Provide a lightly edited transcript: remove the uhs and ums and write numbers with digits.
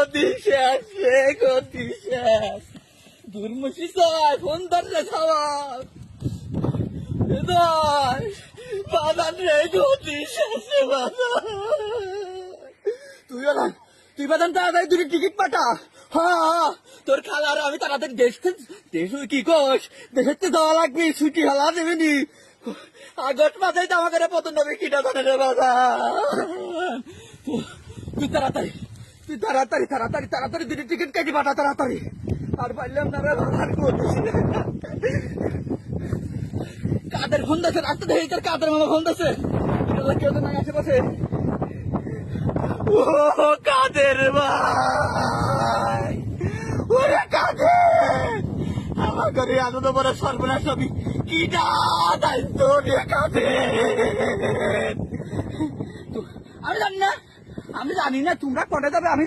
গতি শেষ রে, গতি শেষ। দুর্মুষি চাই ফোন ধরলে খাওয়ার বাজার রে, গতি শেষ রে বাজার। তুই বাজান তাড়াতাড়ি দুটি টিকিট পাঠা। হ্যাঁ, তোর খালার আমি তাড়াতাড়ি দেশ কি কোষ দেশের যাওয়া লাগবে, ছুটি হালা দেবেনি। আগস্ট মাসে জামা করে পতন হবে কিটা ধরে রে বাজার। তুই তাড়াতাড়ি তাড়াতাড়ি দুটি টিকিট কেটে পাঠা তাড়াতাড়ি। আর পারলাম না রে বাজার, কাদের ফোন দিচ্ছে রাস্তা দেখে, কাদের মামা ফোন দিচ্ছে, কেউ তো নাই আশেপাশে। ও কাদের ভাই, ওরে কাদের, আমার ঘরে আনন্দ বলে সর্বনাশ হবি কিটা দায়িত্ব রে কাদের। আমি জানি না তোমরা কটে যাবে, আমি